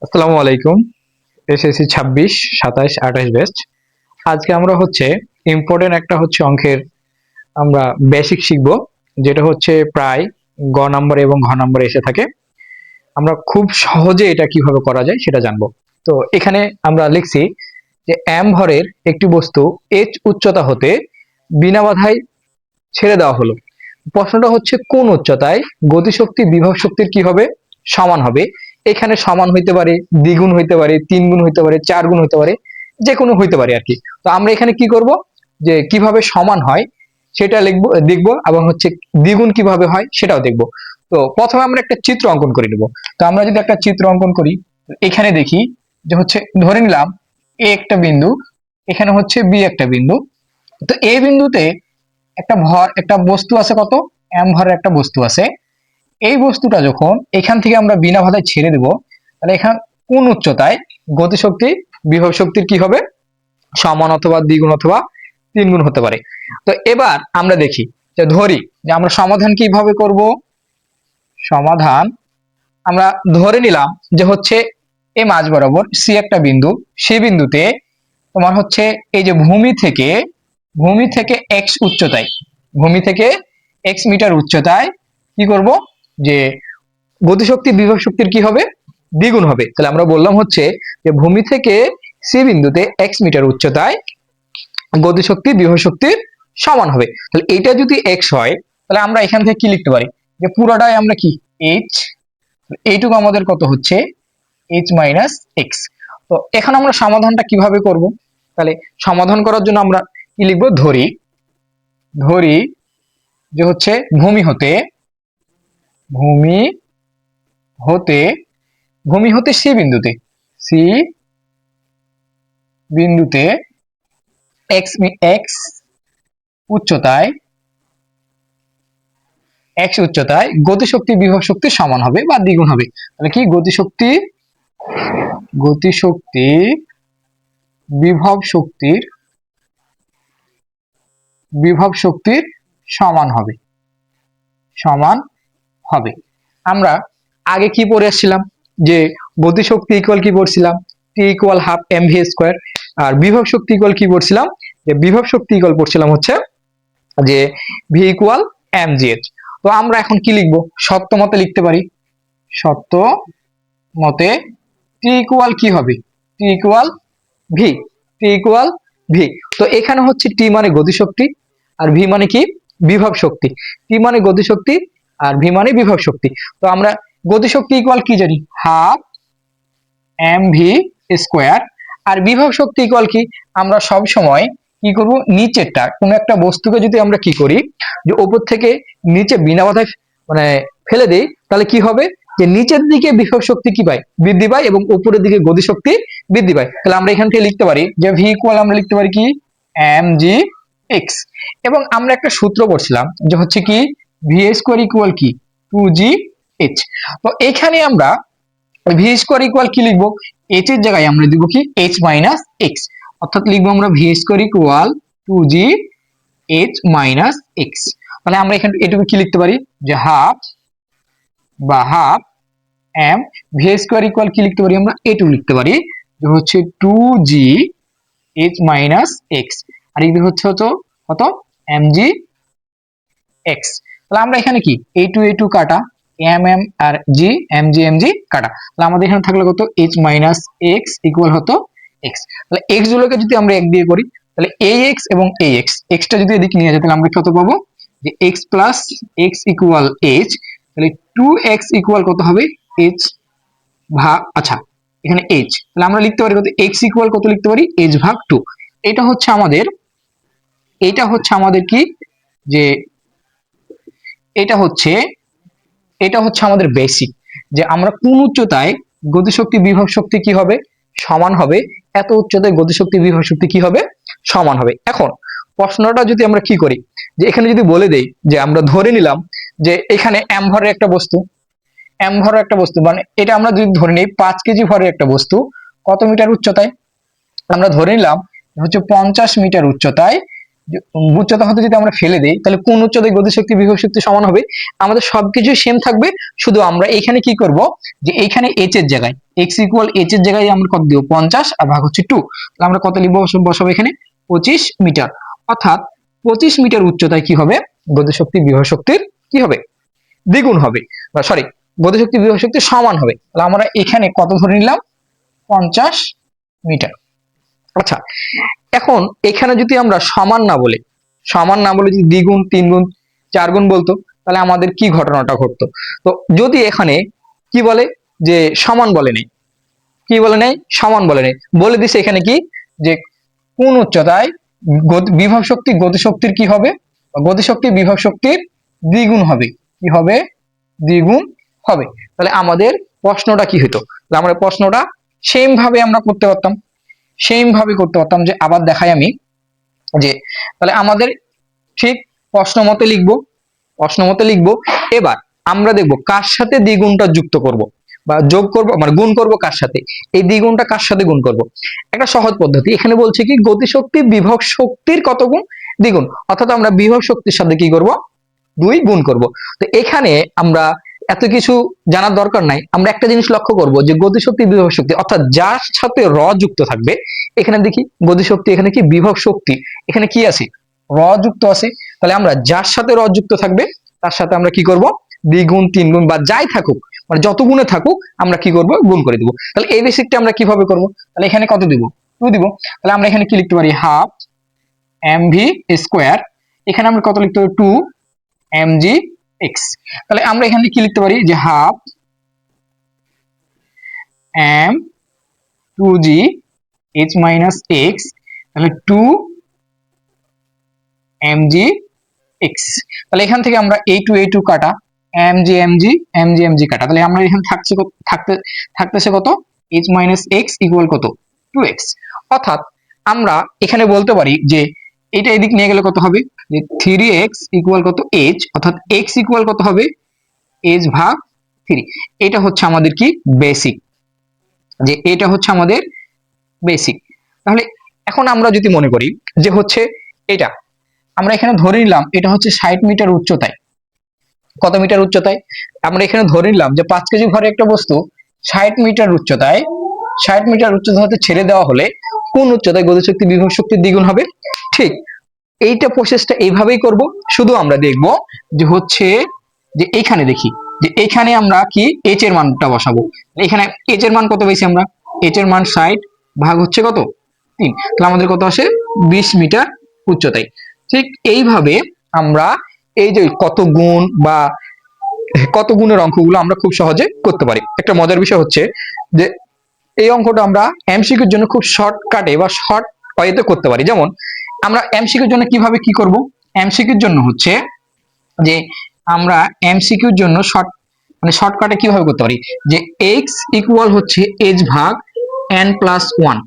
আসসালামু আলাইকুম। SSC 26, 27, 28 batch. আজকে আমরা ইম্পর্টেন্ট একটা অঙ্কের আমরা বেসিক শিখব, যেটা প্রায় গ নাম্বার এবং ঘ নাম্বার এসে থাকে। আমরা খুব সহজে এটা কিভাবে করা যায় সেটা জানবো। তো এখানে আমরা লিখছি যে m ভরের একটি বস্তু h উচ্চতা হতে বিনা বাধায় ছেড়ে দেওয়া হলো। প্রশ্নটা কোন উচ্চতায় গতিশক্তি বিভব শক্তির কি হবে? সমান হবে। এখানে সমান হইতে পারে, দ্বিগুণ হইতে পারে, তিন গুণ হইতে পারে, চার গুণ হইতে পারে, যে কোনো হইতে পারে আর কি। তো আমরা এখানে কি করব, যে কিভাবে সমান হয় সেটা লিখবো, দেখবো, এবং দ্বিগুণ কিভাবে হয় সেটাও দেখবো। তো প্রথমে আমরা একটা চিত্র অঙ্কন করে নেব। তো আমরা যদি একটা চিত্র অঙ্কন করি, এখানে দেখি যে ধরে নিলাম এ একটা বিন্দু, এখানে বি একটা বিন্দু। তো এই বিন্দুতে একটা বস্তু আছে, কত m ভরের একটা বস্তু আছে। এই বস্তুটা যখন এখান থেকে আমরা বিনা বাধায় ছেড়ে দেব, তাহলে এখান কোন উচ্চতায় গতিশক্তি বিভব শক্তির কি হবে? সমান অথবা দ্বিগুণ অথবা তিন গুণ হতে পারে। তো এবার আমরা দেখি, যে ধরি যে আমরা সমাধান কিভাবে করব। সমাধান আমরা ধরে নিলাম যে এই মাঝ বরাবর সি একটা বিন্দু, সেই বিন্দুতে তোমার এই যে ভূমি থেকে এক্স উচ্চতায়, ভূমি থেকে এক্স মিটার উচ্চতায় কি করব, যে গতিশক্তি বিভব শক্তির কি হবে? দ্বিগুণ হবে। তাহলে আমরা বললাম যে ভূমি থেকে সি বিন্দুতে এক্স মিটার উচ্চতায় গতিশক্তি বিভব শক্তির সমান হবে। তাহলে এটা যদি এক্স হয়, তাহলে আমরা এখান থেকে কি লিখতে পারি, যে পুরোটাই আমরা কি এইচ, এইটুকু আমাদের কত হচ্ছে এইচ মাইনাস এক্স। তো এখন আমরা সমাধানটা কিভাবে করব? তাহলে সমাধান করার জন্য আমরা কি লিখবো, ধরি যে ভূমি হতে ভূমি হতে ভূমি হতে সি বিন্দুতে এক্স উচ্চতায় গতিশক্তি বিভব শক্তির সমান হবে বা দ্বিগুণ হবে। তাহলে কি গতিশক্তি বিভব শক্তির সমান হবে। আমরা আগে কি পড়ে আসছিলাম, যে গতিশক্তি ইকুয়াল কি পড়ছিলাম, T equal half M V square. আর বিভব শক্তি ইকুয়াল কি পড়ছিলাম, যে বিভব শক্তি ইকুয়াল পড়ছিলাম যে V equal M G H. তো আমরা এখন কি লিখবো, সত্য মতে লিখতে পারি। সত্য মতে টি ইকুয়াল কি হবে, টি ইকুয়াল ভি। তো এখানে টি মানে গতিশক্তি, আর ভি মানে কি বিভব শক্তি। টি মানে গতিশক্তি, আর ভি মানে বিভব শক্তি। তো আমরা গতিশক্তি ইকুয়াল কি জানি, হাফ এম ভি স্কোয়ার। আর বিভব শক্তি ইকুয়াল কি, আমরা সব সময় কি করব, নিচেরটা কোন একটা বস্তুকে যদি আমরা কি করি, যে উপর থেকে নিচে বিনা বাধায় মানে ফেলে দেই, তাহলে কি হবে, যে নিচের দিকে বিভব শক্তি কি পায়, বৃদ্ধি পায়, এবং উপরের দিকে গতিশক্তি বৃদ্ধি পায়। তাহলে আমরা এখান থেকে লিখতে পারি যে ভি ইকুয়াল আমরা লিখতে পারি কি এম জি এক্স। এবং আমরা একটা সূত্র পড়ছিলাম যে কি ভি স্কোয়ার ইকুয়াল কি টু জি এইচ। তো এখানে আমরা ভি স্কোয়ার ইকুয়াল কি লিখবো, এইচ এর জায়গায় আমরা দিব কি এইচ মাইনাস এক্স। অর্থাৎ লিখবো আমরা V square equal two G H minus X. তাহলে আমরা এখানে এটুকু কি লিখতে পারি, যে half M V square equal কি লিখতে পারি, আমরা এটুকু লিখতে পারি, যে two G H minus X. আর এই কত এম জি এক্স। তাহলে আমরা এখানে কি এ টু কাটা, এম আর জি এম জি কাটা, তাহলে আমাদের এখানে থাকলো কত এইচ মাইনাস এক্স ইকুয়াল হতো এক্স। তাহলে এক্স গুলোকে যদি আমরা এক দিয়ে করি, তাহলে এই এক্স এবং এই এক্সটা যদি এদিকে নিয়ে যায়, তাহলে আমরা কত পাবো, যে x plus x equal H. তাহলে টু এক্স ইকুয়াল কত হবে, এইচ ভাগ, আচ্ছা এখানে এইচ, তাহলে আমরা লিখতে পারি কত, এক্স ইকুয়াল কত লিখতে পারি, এইচ ভাগ টু। এটা আমাদের কি, যে এটা আমাদের বেসিক, যে আমরা কোন উচ্চতায় গতিশক্তি বিভব শক্তি কি হবে, সমান হবে। এত উচ্চতায় গতিশক্তি বিভব শক্তি কি হবে, সমান হবে। এখন প্রশ্নটা যদি আমরা কি করি, যে এখানে যদি বলে দেই, যে আমরা ধরে নিলাম যে এখানে এম ভরের একটা বস্তু, মানে এটা আমরা যদি ধরে নিই 5 কেজি ভরের একটা বস্তু, কত মিটার উচ্চতায়, আমরা ধরে নিলাম 50 মিটার উচ্চতায় উচ্চতা হতে যদি আমরা ফেলে দিই তাহলে কোন উচ্চতায় গতিশক্তি বিভব শক্তি সমান হবে? আমাদের সবকিছু সেম থাকবে, শুধু আমরা এখানে কি করব যে এইখানে h এর জায়গায় x ইকুয়াল h এর জায়গায় আমরা কত দিব 50 আর ভাগ হচ্ছে 2, তাহলে আমরা কত লিখব বসাবো এখানে 25 মিটার। অর্থাৎ 25 মিটার উচ্চতায় কি হবে গতিশক্তি বিভব শক্তির কি হবে দ্বিগুণ হবে, বা সরি গতিশক্তি বিভব শক্তি সমান হবে। তাহলে আমরা এখানে কত ধরে নিলাম 50 মিটার। আচ্ছা, এখন এখানে যদি আমরা সমান না বলে যদি দ্বিগুণ, তিনগুণ, চারগুণ বলতো তাহলে আমাদের কি ঘটনাটা ঘটতো? তো যদি এখানে কি বলে যে সমান বলে নেই, কি বলে নেই সমান বলে নেই, বলে দিছে এখানে কি যে কোন উচ্চতায় বিভব শক্তি গতিশক্তির কি হবে, গতিশক্তি বিভব শক্তির দ্বিগুণ হবে, কি হবে দ্বিগুণ হবে। তাহলে আমাদের প্রশ্নটা কি হতো? আমরা প্রশ্নটা সেম ভাবে আমরা করতে পারতাম, যে আবার দেখাই আমি যে তাহলে আমাদের ঠিক প্রশ্ন মতে লিখবো। এবার আমরা দেখব কার সাথে দ্বিগুণটা যুক্ত করব বা যোগ করব, মানে গুণ করব কার সাথে, এই দ্বিগুণটা কার সাথে গুণ করব। একটা সহজ পদ্ধতি এখানে বলছে কি গতিশক্তি বিভব শক্তির কত গুণ দ্বিগুণ, অর্থাৎ আমরা বিভব শক্তির সাথে কি করব 2 গুণ করব। তো এখানে আমরা এত কিছু জানার দরকার নাই, আমরা একটা জিনিস লক্ষ্য করব যে গতিশক্তি বিভব শক্তি অর্থাৎ যার সাথে র যুক্ত থাকবে, এখানে দেখি গতিশক্তি এখানে কি বিভব শক্তি এখানে কি আছে র যুক্ত আছে, তাহলে আমরা যার সাথে র যুক্ত থাকবে তার সাথে আমরা কি করব দ্বিগুণ, তিনগুণ বা যাই থাকুক, মানে যত গুণে থাকুক আমরা কি করব গুণ করে দিব। তাহলে এই বেসিকটা আমরা কিভাবে করব? তাহলে এখানে কত দিব 2 দিব, তাহলে আমরা এখানে কি লিখতে পারি হাফ mv স্কয়ার, এখানে আমরা কত লিখতে পারি 2 mg x, তাহলে আমরা এখানে কি লিখতে পারি যে half m 2g h minus x, তাহলে 2 mg x, তাহলে এখান থেকে আমরা এই 2 কাটা mg কাটা, তাহলে আমরা এখানে থাকতেছে কত h minus x ইকুয়াল কত 2x। অর্থাৎ আমরা এখানে বলতে পারি যে এটা এদিক নিয়ে গেলে কত হবে যে 3x ইকুয়াল কত h, অর্থাৎ x ইকুয়াল কত হবে h ভাগ 3। এটা হচ্ছে আমাদের কি বেসিক, যে এটা হচ্ছে আমাদের বেসিক। তাহলে এখন আমরা যদি মনে করি যে হচ্ছে এটা আমরা এখানে ধরে নিলাম এটা হচ্ছে 60 মিটার উচ্চতায়, কত মিটার উচ্চতায় আমরা এখানে ধরে নিলাম যে 5 কেজি ভরের একটা বস্তু 60 মিটার উচ্চতায়, 60 মিটার উচ্চতা হতে ছেড়ে দেওয়া হলে কোন উচ্চতায় গতিশক্তি বিভব শক্তির দ্বিগুণ হবে? ঠিক এইটা প্রসেসটা এইভাবেই করব, শুধু আমরা দেখব যে হচ্ছে যে এখানে দেখি যে এখানে আমরা কি h এর মানটা বসাবো। এখানে h এর মান কত পেয়েছি আমরা, h এর মান 60 ভাগ হচ্ছে কত 3, তাহলে আমাদের কত আসে 20 মিটার উচ্চতায়। ঠিক এইভাবে আমরা এই যে কত গুণ বা কত গুণের অঙ্কগুলো আমরা খুব সহজে করতে পারি। একটা মজার বিষয় হচ্ছে যে এই অঙ্কটা আমরা এমসিকিউর জন্য খুব শর্টকাটে বা শর্ট ওয়েতে করতে পারি। যেমন আমরা এমসিকিউর জন্য কিভাবে কি করব, এমসিকিউর জন্য হচ্ছে যে আমরা এমসিকিউর জন্য শর্টকাটে কিভাবে করতে পারি যে x ইকুয়াল হচ্ছে h ভাগ n প্লাস 1,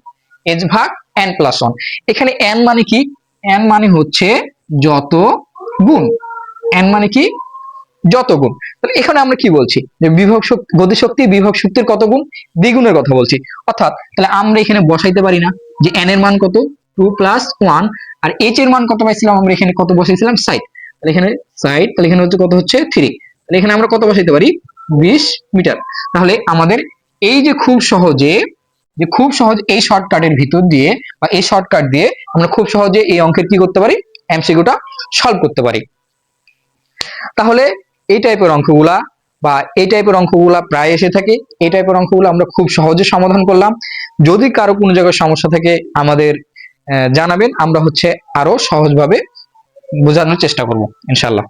h ভাগ n প্লাস 1। এখানে n মানে কি, n মানে হচ্ছে যত গুণ, n মানে কি যত গুণ। তাহলে এখানে আমরা কি বলছি যে বিভব শক্তি গতিশক্তি বিভব শক্তির কত গুণ দ্বিগুণের কথা বলছি। অর্থাৎ তাহলে আমরা এখানে বসাইতে পারি না যে n এর মান কত 2 প্লাস 1 আর h এর মান কত পাইছিলাম আমরা এখানে কত বসাইছিলাম 60, তাহলে এখানে 60, তাহলে এখানে হচ্ছে কত হচ্ছে 3, তাহলে এখানে আমরা কত বসাইতে পারি 20 মিটার। তাহলে আমাদের এই যে খুব সহজ এই শর্টকাটের ভিতর দিয়ে বা এই শর্টকাট দিয়ে আমরা খুব সহজে এই অঙ্কের কি করতে পারি এমসিকিউটা সলভ করতে পারি। তাহলে এই টাইপের অঙ্কগুলা প্রায় এসে থাকে, এই টাইপের অঙ্কগুলো আমরা খুব সহজে সমাধান করলাম। যদি কারো কোনো জায়গায় সমস্যা থাকে আমাদের জানাবেন, আমরা হচ্ছে আরো সহজভাবে বোঝানোর চেষ্টা করব ইনশাআল্লাহ।